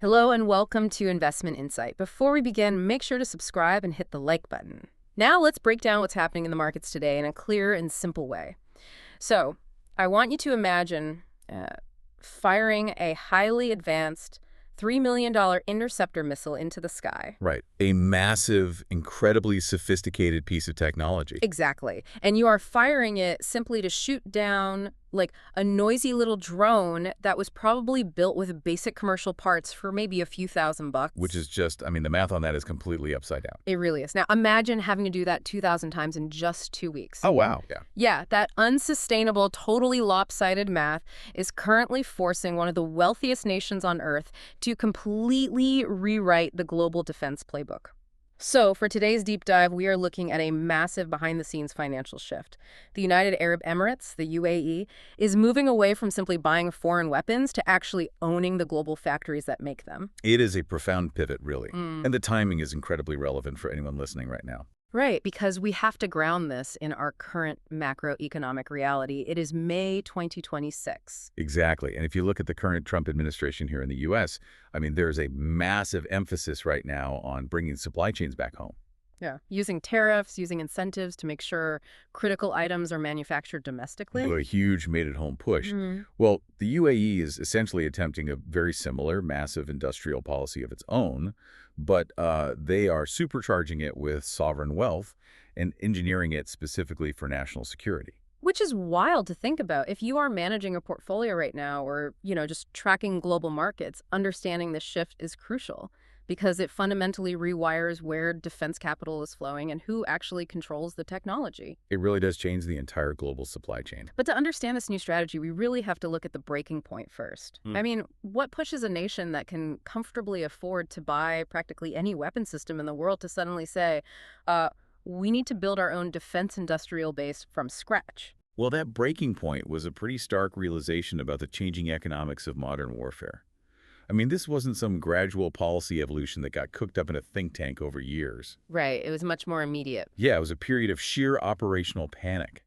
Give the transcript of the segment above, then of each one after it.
Hello and welcome to Investment Insight. Before we begin, make sure to subscribe and hit the like button. Now let's break down what's happening in the markets today in a clear and simple way. So, I want you to imagine firing a highly advanced $3 million interceptor missile into the sky. Right. A massive, incredibly sophisticated piece of technology. Exactly. And you are firing it simply to shoot down like a noisy little drone that was probably built with basic commercial parts for maybe a few $1,000. Which is just, I mean, the math on that is completely upside down. It really is. Now, imagine having to do that 2,000 times in just 2 weeks. Oh, wow. Yeah. Yeah, that unsustainable, totally lopsided math is currently forcing one of the wealthiest nations on Earth to completely rewrite the global defense playbook. So, for today's deep dive, we are looking at a massive behind-the-scenes financial shift. The United Arab Emirates, the UAE, is moving away from simply buying foreign weapons to actually owning the global factories that make them. It is a profound pivot, really. And the timing is incredibly relevant for anyone listening right now. Right, because we have to ground this in our current macroeconomic reality. It is May 2026. Exactly. And if you look at the current Trump administration here in the U.S., I mean, there's a massive emphasis right now on bringing supply chains back home. Yeah, using tariffs, using incentives to make sure critical items are manufactured domestically. A huge made-at-home push. Well, the UAE is essentially attempting a very similar massive industrial policy of its own, but they are supercharging it with sovereign wealth and engineering it specifically for national security. Which is wild to think about. If you are managing a portfolio right now or, just tracking global markets, understanding this shift is crucial because it fundamentally rewires where defense capital is flowing and who actually controls the technology. It really does change the entire global supply chain. But to understand this new strategy, we really have to look at the breaking point first. I mean, what pushes a nation that can comfortably afford to buy practically any weapon system in the world to suddenly say, we need to build our own defense industrial base from scratch? Well, that breaking point was a pretty stark realization about the changing economics of modern warfare. I mean, this wasn't some gradual policy evolution that got cooked up in a think tank over years. Right. It was much more immediate. Yeah, it was a period of sheer operational panic.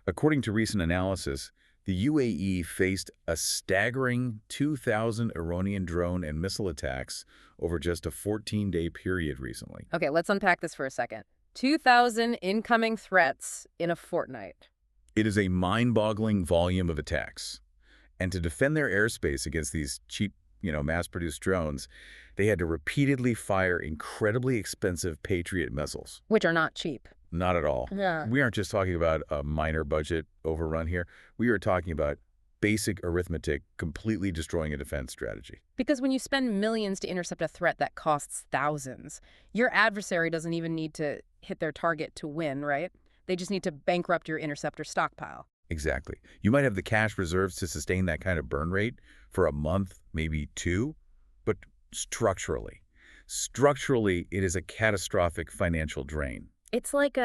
According to recent analysis, the UAE faced a staggering 2,000 Iranian drone and missile attacks over just a 14-day period recently. Okay, let's unpack this for a second. 2,000 incoming threats in a fortnight. It is a mind-boggling volume of attacks. And to defend their airspace against these cheap, mass-produced drones, they had to repeatedly fire incredibly expensive Patriot missiles. Which are not cheap. Not at all. Yeah. We aren't just talking about a minor budget overrun here. We are talking about basic arithmetic completely destroying a defense strategy. Because when you spend millions to intercept a threat that costs thousands, your adversary doesn't even need to hit their target to win, right? They just need to bankrupt your interceptor stockpile. Exactly. You might have the cash reserves to sustain that kind of burn rate for a month, maybe two, but structurally, it is a catastrophic financial drain. It's like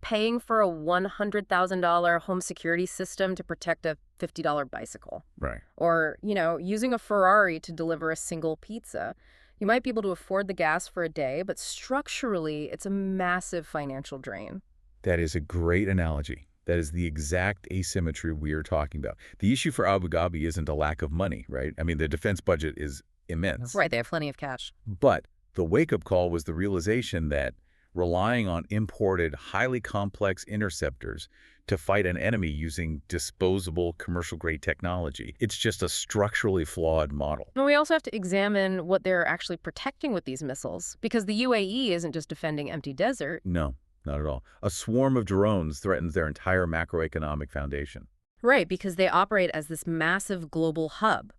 paying for a $100,000 home security system to protect a $50 bicycle. Right. Or, using a Ferrari to deliver a single pizza. You might be able to afford the gas for a day, but structurally, it's a massive financial drain. That is a great analogy. That is the exact asymmetry we are talking about. The issue for Abu Dhabi isn't a lack of money, right? I mean, the defense budget is immense. Right, they have plenty of cash. But the wake-up call was the realization that relying on imported, highly complex interceptors to fight an enemy using disposable commercial-grade technology, it's just a structurally flawed model. And we also have to examine what they're actually protecting with these missiles, because the UAE isn't just defending empty desert. No. Not at all. A swarm of drones threatens their entire macroeconomic foundation. Right, because they operate as this massive global hub.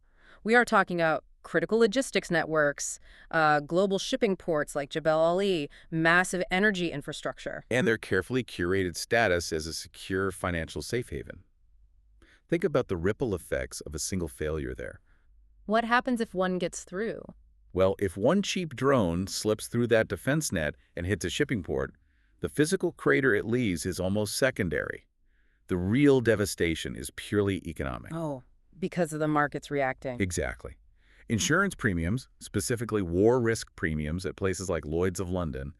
We are talking about critical logistics networks, global shipping ports like Jebel Ali, massive energy infrastructure. And their carefully curated status as a secure financial safe haven. Think about the ripple effects of a single failure there. What happens if one gets through? Well, if one cheap drone slips through that defense net and hits a shipping port, the physical crater it leaves is almost secondary. The real devastation is purely economic. Oh, because of the markets reacting. Exactly. Insurance premiums, specifically war risk premiums at places like Lloyd's of London,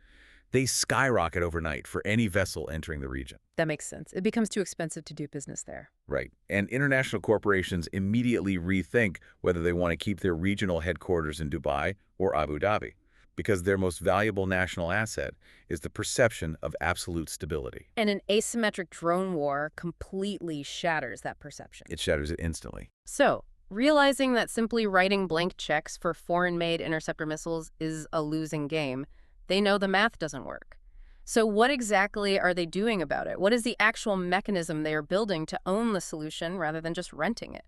they skyrocket overnight for any vessel entering the region. That makes sense. It becomes too expensive to do business there. Right. And international corporations immediately rethink whether they want to keep their regional headquarters in Dubai or Abu Dhabi, because their most valuable national asset is the perception of absolute stability. And an asymmetric drone war completely shatters that perception. It shatters it instantly. So, realizing that simply writing blank checks for foreign-made interceptor missiles is a losing game, they know the math doesn't work. So what exactly are they doing about it? What is the actual mechanism they are building to own the solution rather than just renting it?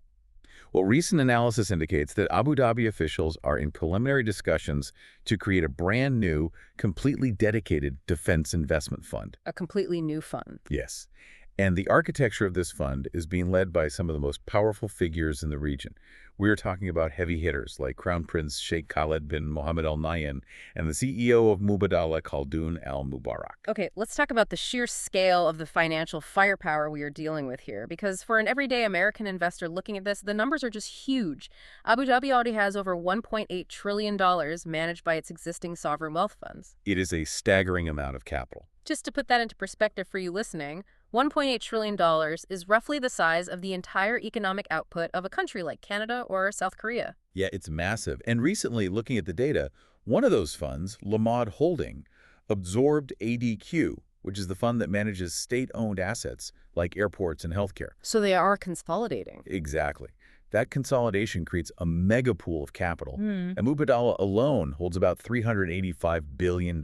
Well, recent analysis indicates that Abu Dhabi officials are in preliminary discussions to create a brand new, completely dedicated defense investment fund. A completely new fund. Yes. And the architecture of this fund is being led by some of the most powerful figures in the region. We're talking about heavy hitters like Crown Prince Sheikh Khaled bin Mohammed Al Nahyan and the CEO of Mubadala Khaldoon Al Mubarak. Okay, let's talk about the sheer scale of the financial firepower we are dealing with here, because for an everyday American investor looking at this, the numbers are just huge. Abu Dhabi already has over $1.8 trillion managed by its existing sovereign wealth funds. It is a staggering amount of capital. Just to put that into perspective for you listening, $1.8 trillion is roughly the size of the entire economic output of a country like Canada or South Korea. Yeah, it's massive. And recently, looking at the data, one of those funds, Lamad Holding, absorbed ADQ, which is the fund that manages state-owned assets like airports and healthcare. So they are consolidating. Exactly. That consolidation creates a mega pool of capital. And Mubadala alone holds about $385 billion.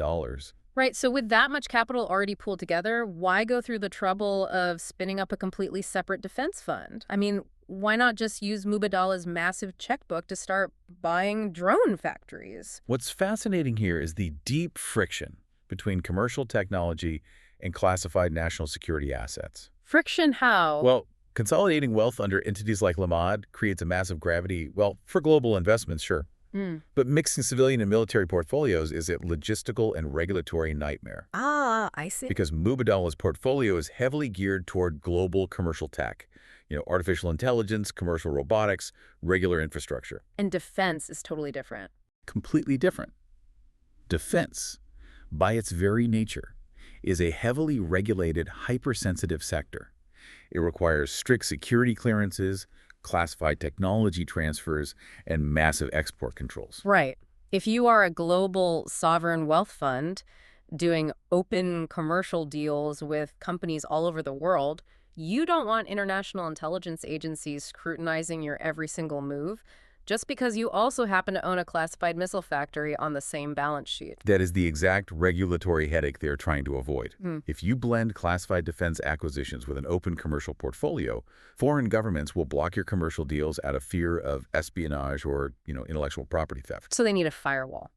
Right, so with that much capital already pooled together, why go through the trouble of spinning up a completely separate defense fund? I mean, why not just use Mubadala's massive checkbook to start buying drone factories? What's fascinating here is the deep friction between commercial technology and classified national security assets. Friction how? Well, consolidating wealth under entities like Lamad creates a massive gravity, well, for global investments, sure. But mixing civilian and military portfolios is a logistical and regulatory nightmare. Ah, I see. Because Mubadala's portfolio is heavily geared toward global commercial tech. Artificial intelligence, commercial robotics, regular infrastructure. And defense is totally different. Completely different. Defense, by its very nature, is a heavily regulated, hypersensitive sector. It requires strict security clearances, classified technology transfers, and massive export controls. Right. If you are a global sovereign wealth fund doing open commercial deals with companies all over the world, you don't want international intelligence agencies scrutinizing your every single move just because you also happen to own a classified missile factory on the same balance sheet. That is the exact regulatory headache they're trying to avoid. If you blend classified defense acquisitions with an open commercial portfolio, foreign governments will block your commercial deals out of fear of espionage or, intellectual property theft. So they need a firewall.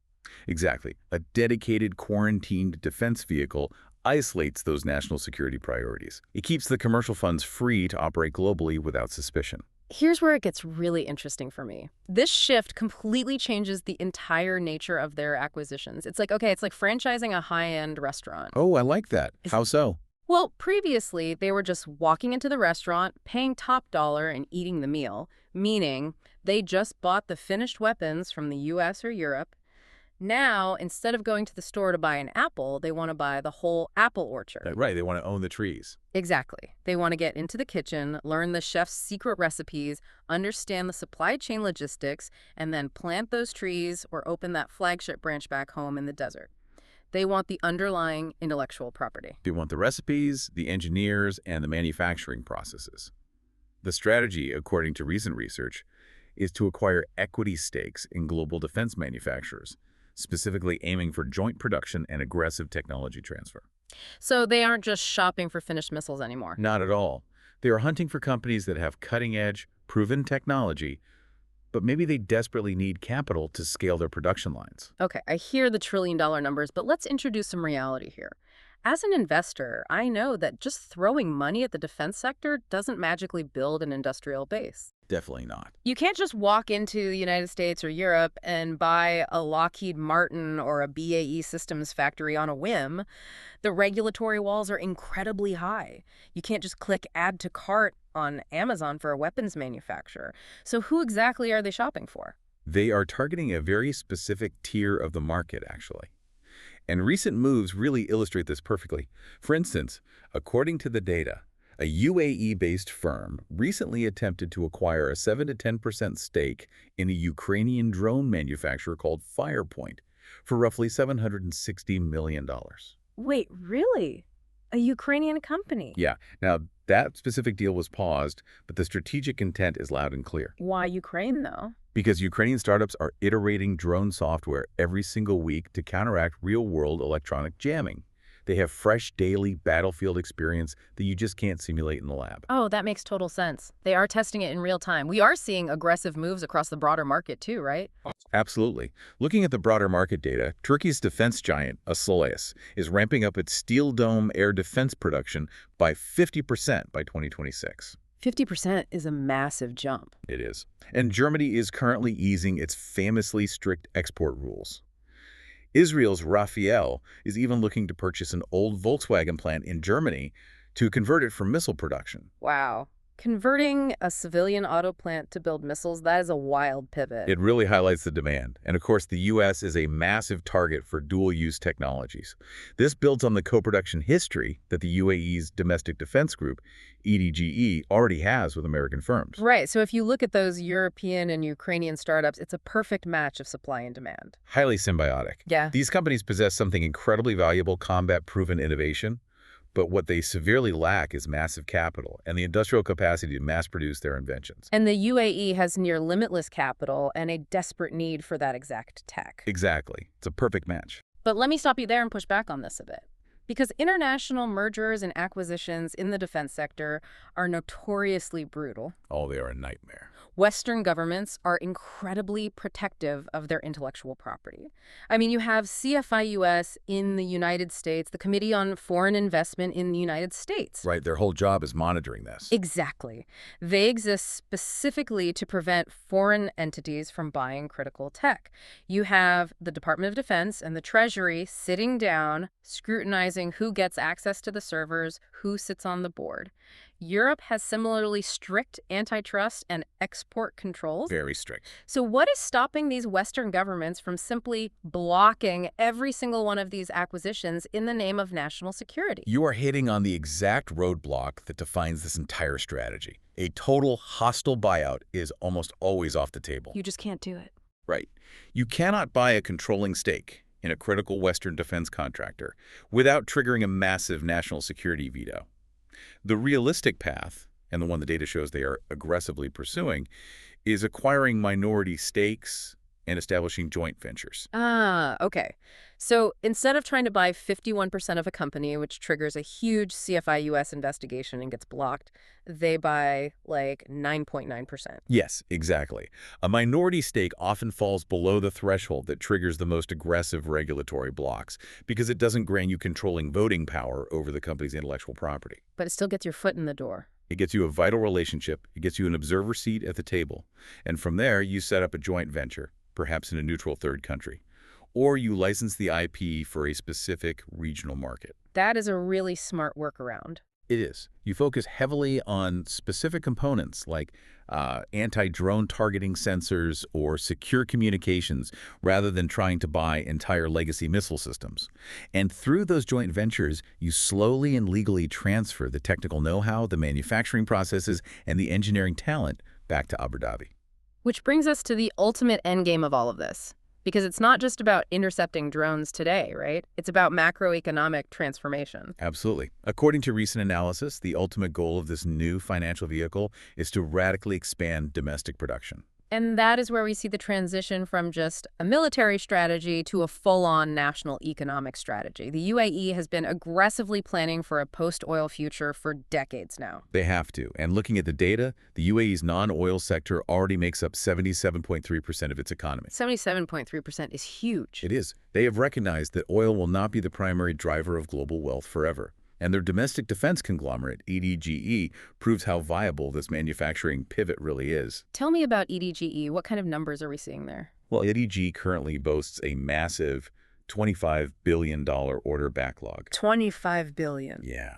Exactly. A dedicated, quarantined defense vehicle isolates those national security priorities. It keeps the commercial funds free to operate globally without suspicion. Here's where it gets really interesting for me. This shift completely changes the entire nature of their acquisitions. It's like franchising a high-end restaurant. Oh, I like that. How so? Well, previously, they were just walking into the restaurant, paying top dollar, and eating the meal, meaning they just bought the finished weapons from the US or Europe. Now, instead of going to the store to buy an apple, they want to buy the whole apple orchard. Right, they want to own the trees. Exactly. They want to get into the kitchen, learn the chef's secret recipes, understand the supply chain logistics, and then plant those trees or open that flagship branch back home in the desert. They want the underlying intellectual property. They want the recipes, the engineers, and the manufacturing processes. The strategy, according to recent research, is to acquire equity stakes in global defense manufacturers, specifically aiming for joint production and aggressive technology transfer. So they aren't just shopping for finished missiles anymore. Not at all. They are hunting for companies that have cutting-edge, proven technology, but maybe they desperately need capital to scale their production lines. Okay, I hear the trillion-dollar numbers, but let's introduce some reality here. As an investor, I know that just throwing money at the defense sector doesn't magically build an industrial base. Definitely not. You can't just walk into the United States or Europe and buy a Lockheed Martin or a BAE Systems factory on a whim. The regulatory walls are incredibly high. You can't just click add to cart on Amazon for a weapons manufacturer. So who exactly are they shopping for? They are targeting a very specific tier of the market, actually. And recent moves really illustrate this perfectly. For instance, according to the data, a UAE-based firm recently attempted to acquire a 7 to 10% stake in a Ukrainian drone manufacturer called Firepoint for roughly $760 million. Wait, really? A Ukrainian company? Yeah, now that specific deal was paused, but the strategic intent is loud and clear. Why Ukraine, though? Because Ukrainian startups are iterating drone software every single week to counteract real-world electronic jamming. They have fresh daily battlefield experience that you just can't simulate in the lab. Oh, that makes total sense. They are testing it in real time. We are seeing aggressive moves across the broader market too, right? Absolutely. Looking at the broader market data, Turkey's defense giant, Asoleus, is ramping up its Steel Dome air defense production by 50% by 2026. 50% is a massive jump. It is. And Germany is currently easing its famously strict export rules. Israel's Rafael is even looking to purchase an old Volkswagen plant in Germany to convert it for missile production. Wow. Converting a civilian auto plant to build missiles, that is a wild pivot. It really highlights the demand. And of course, the U.S. is a massive target for dual-use technologies. This builds on the co-production history that the UAE's domestic defense group, EDGE, already has with American firms. Right, so if you look at those European and Ukrainian startups, it's a perfect match of supply and demand. Highly symbiotic. Yeah. These companies possess something incredibly valuable, combat-proven innovation, but what they severely lack is massive capital and the industrial capacity to mass-produce their inventions. And the UAE has near limitless capital and a desperate need for that exact tech. Exactly. It's a perfect match. But let me stop you there and push back on this a bit. Because international mergers and acquisitions in the defense sector are notoriously brutal. Oh, they are a nightmare. Western governments are incredibly protective of their intellectual property. I mean, you have CFIUS in the United States, the Committee on Foreign Investment in the United States. Right, their whole job is monitoring this. Exactly. They exist specifically to prevent foreign entities from buying critical tech. You have the Department of Defense and the Treasury sitting down, scrutinizing who gets access to the servers, who sits on the board. Europe has similarly strict antitrust and export controls. Very strict. So what is stopping these Western governments from simply blocking every single one of these acquisitions in the name of national security? You are hitting on the exact roadblock that defines this entire strategy. A total hostile buyout is almost always off the table. You just can't do it. Right. You cannot buy a controlling stake in a critical Western defense contractor without triggering a massive national security veto. The realistic path, and the one the data shows they are aggressively pursuing, is acquiring minority stakes and establishing joint ventures. Ah, okay. So instead of trying to buy 51% of a company, which triggers a huge CFIUS investigation and gets blocked, they buy like 9.9%. Yes, exactly. A minority stake often falls below the threshold that triggers the most aggressive regulatory blocks because it doesn't grant you controlling voting power over the company's intellectual property. But it still gets your foot in the door. It gets you a vital relationship, it gets you an observer seat at the table, and from there you set up a joint venture, perhaps in a neutral third country, or you license the IP for a specific regional market. That is a really smart workaround. It is. You focus heavily on specific components like anti-drone targeting sensors or secure communications rather than trying to buy entire legacy missile systems. And through those joint ventures, you slowly and legally transfer the technical know-how, the manufacturing processes, and the engineering talent back to Abu Dhabi. Which brings us to the ultimate endgame of all of this. Because it's not just about intercepting drones today, right? It's about macroeconomic transformation. Absolutely. According to recent analysis, the ultimate goal of this new financial vehicle is to radically expand domestic production. And that is where we see the transition from just a military strategy to a full-on national economic strategy. The UAE has been aggressively planning for a post-oil future for decades now. They have to. And looking at the data, the UAE's non-oil sector already makes up 77.3% of its economy. 77.3% is huge. It is. They have recognized that oil will not be the primary driver of global wealth forever. And their domestic defense conglomerate, EDGE, proves how viable this manufacturing pivot really is. Tell me about EDGE. What kind of numbers are we seeing there? Well, EDGE currently boasts a massive $25 billion order backlog. $25 billion. Yeah.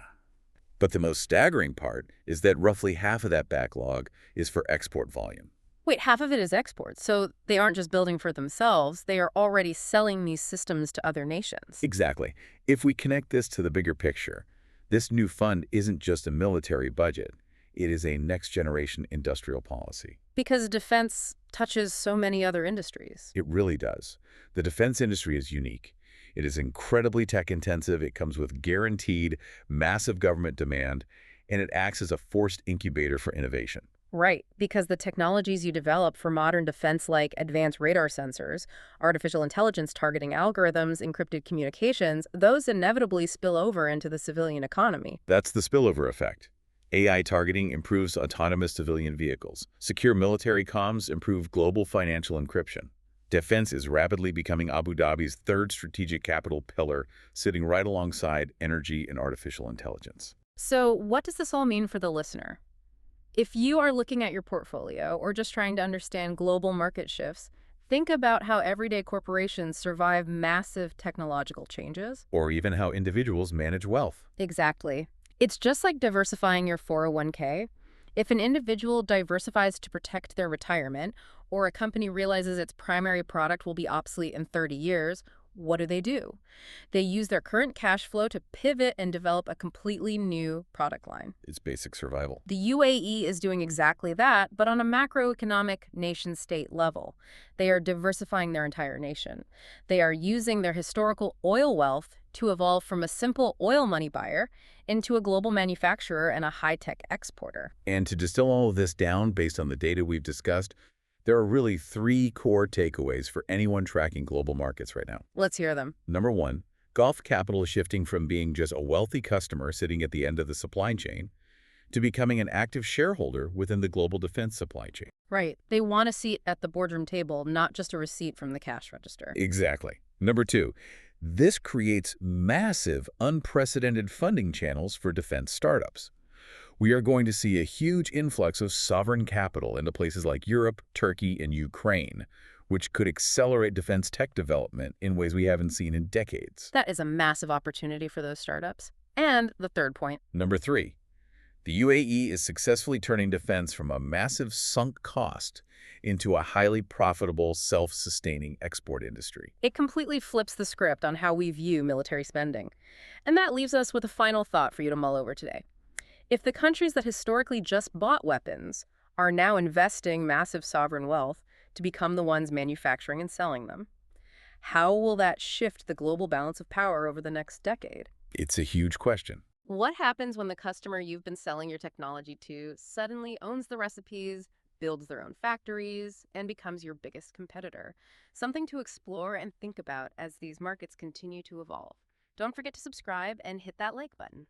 But the most staggering part is that roughly half of that backlog is for export volume. Wait, half of it is exports, so they aren't just building for themselves, they are already selling these systems to other nations. Exactly. If we connect this to the bigger picture, this new fund isn't just a military budget. It is a next-generation industrial policy. Because defense touches so many other industries. It really does. The defense industry is unique. It is incredibly tech-intensive. It comes with guaranteed massive government demand, and it acts as a forced incubator for innovation. Right, because the technologies you develop for modern defense, like advanced radar sensors, artificial intelligence targeting algorithms, encrypted communications, those inevitably spill over into the civilian economy. That's the spillover effect. AI targeting improves autonomous civilian vehicles. Secure military comms improve global financial encryption. Defense is rapidly becoming Abu Dhabi's third strategic capital pillar, sitting right alongside energy and artificial intelligence. So, what does this all mean for the listener? If you are looking at your portfolio or just trying to understand global market shifts, think about how everyday corporations survive massive technological changes. Or even how individuals manage wealth. Exactly. It's just like diversifying your 401k. If an individual diversifies to protect their retirement, or a company realizes its primary product will be obsolete in 30 years, what do? They use their current cash flow to pivot and develop a completely new product line. It's basic survival. The UAE is doing exactly that, but on a macroeconomic nation-state level. They are diversifying their entire nation. They are using their historical oil wealth to evolve from a simple oil money buyer into a global manufacturer and a high-tech exporter. And to distill all of this down based on the data we've discussed, there are really three core takeaways for anyone tracking global markets right now. Let's hear them. Number one, Gulf capital is shifting from being just a wealthy customer sitting at the end of the supply chain to becoming an active shareholder within the global defense supply chain. Right. They want a seat at the boardroom table, not just a receipt from the cash register. Exactly. Number two, this creates massive, unprecedented funding channels for defense startups. We are going to see a huge influx of sovereign capital into places like Europe, Turkey, and Ukraine, which could accelerate defense tech development in ways we haven't seen in decades. That is a massive opportunity for those startups. And the third point. Number three, the UAE is successfully turning defense from a massive sunk cost into a highly profitable, self-sustaining export industry. It completely flips the script on how we view military spending. And that leaves us with a final thought for you to mull over today. If the countries that historically just bought weapons are now investing massive sovereign wealth to become the ones manufacturing and selling them, how will that shift the global balance of power over the next decade? It's a huge question. What happens when the customer you've been selling your technology to suddenly owns the recipes, builds their own factories, and becomes your biggest competitor? Something to explore and think about as these markets continue to evolve. Don't forget to subscribe and hit that like button.